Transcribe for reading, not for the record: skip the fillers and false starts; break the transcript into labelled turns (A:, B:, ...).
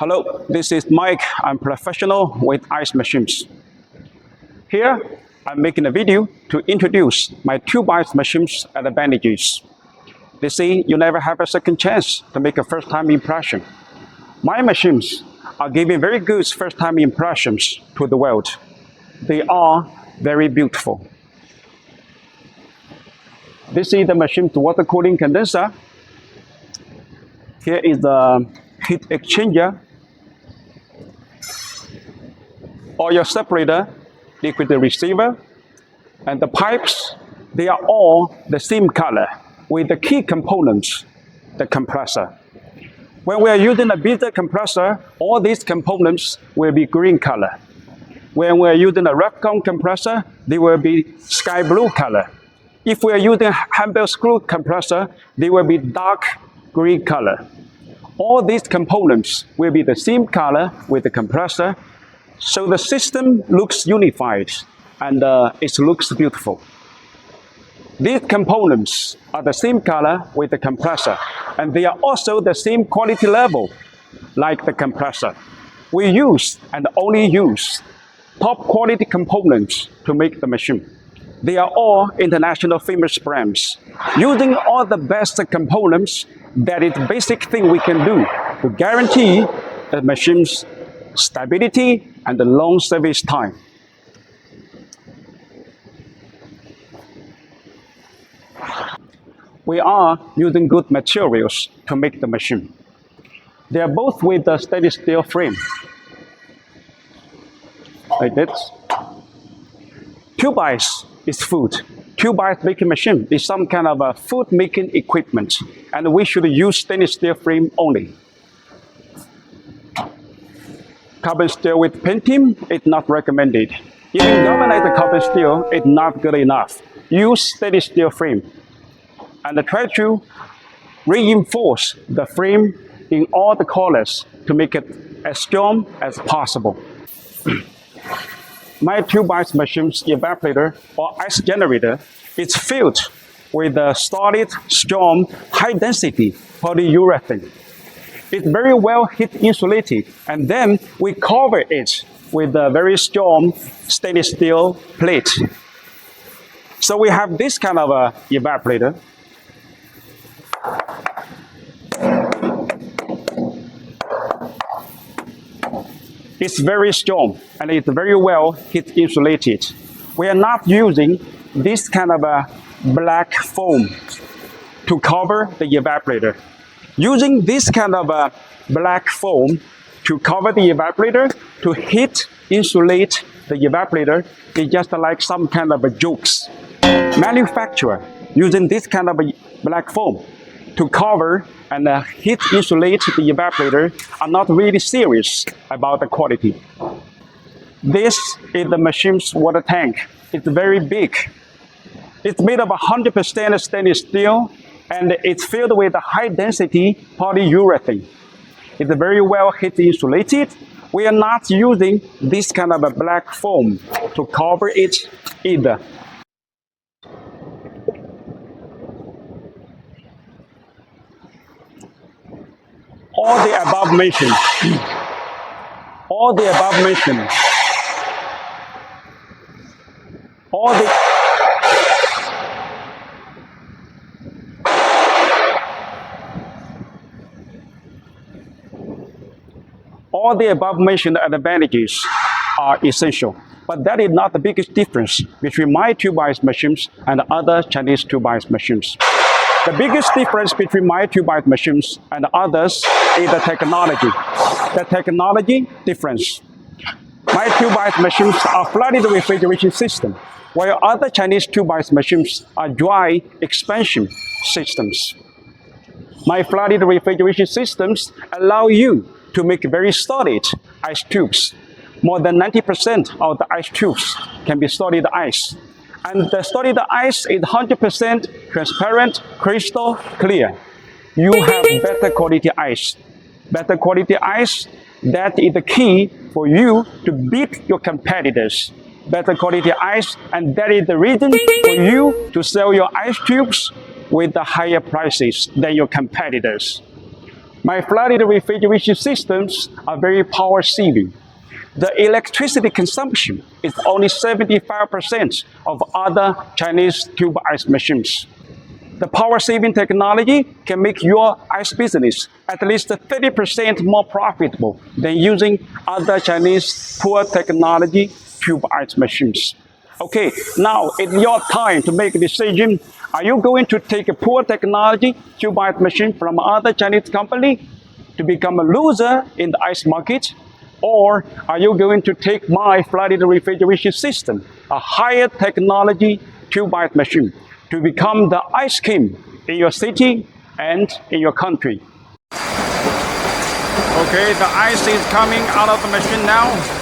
A: Hello, this is Mike. I'm professional with ice machines. Here, I'm making a video to introduce my tube ice machines and advantages. They say you never have a second chance to make a first-time impression. My machines are giving very good first-time impressions to the world. They are very beautiful. This is the machine's water cooling condenser. Here is the heat exchanger, oil separator, liquid receiver, and the pipes. They are all the same color with the key components, the compressor. When we are using a Bitzer compressor, all these components will be green color. When we are using a Refcomp compressor, they will be sky blue color. If we are using a Hanbell screw compressor, they will be dark green color. All these components will be the same color with the compressor, so the system looks unified and it looks beautiful. These components are the same color with the compressor, and they are also the same quality level like the compressor. We use and only use top quality components to make the machine. They are all international famous brands. Using all the best components, that is the basic thing we can do to guarantee the machine's stability and the long service time. We are using good materials to make the machine. They are both with a stainless steel frame, like this. Tube ice is food. Tube ice making machine is some kind of a food making equipment, and we should use stainless steel frame only. Carbon steel with painting is not recommended. Even galvanized carbon steel is not good enough. Use stainless steel frame and try to reinforce the frame in all the colors to make it as strong as possible. My tube ice machine's evaporator or ice generator is filled with a solid, strong, high-density polyurethane. It's very well heat insulated, and then we cover it with a very strong stainless steel plate. So we have this kind of a evaporator. It's very strong and it's very well heat insulated. We are not using this kind of a black foam to cover the evaporator. Using this kind of a black foam to cover the evaporator, to heat insulate the evaporator, is just like some kind of a jokes. Manufacturer using this kind of a black foam to cover and heat insulate the evaporator are not really serious about the quality. This is the machine's water tank. It's very big. It's made of 100% stainless steel, and it's filled with a high-density polyurethane. It's very well heat insulated. We are not using this kind of a black foam to cover it either. All the above mentioned, all the above mentioned, all the above mentioned advantages are essential, but that is not the biggest difference between my tube ice machines and other Chinese tube ice machines. The biggest difference between my tube ice machines and others is the technology. The technology difference. My tube ice machines are flooded refrigeration system, while other Chinese tube ice machines are dry expansion systems. My flooded refrigeration systems allow you to make very solid ice tubes. More than 90% of the ice tubes can be solid ice. And the solid ice is 100% transparent, crystal clear. You have better quality ice. Better quality ice, that is the key for you to beat your competitors. Better quality ice, and that is the reason for you to sell your ice tubes with the higher prices than your competitors. My flooded refrigeration systems are very power saving. The electricity consumption is only 75% of other Chinese tube ice machines. The power saving technology can make your ice business at least 30% more profitable than using other Chinese poor technology tube ice machines. Okay, now it's your time to make a decision. Are you going to take a poor technology tube ice machine from other Chinese company to become a loser in the ice market? Or are you going to take my flooded refrigeration system, a higher technology tube ice machine, to become the ice king in your city and in your country? Okay, the ice is coming out of the machine now.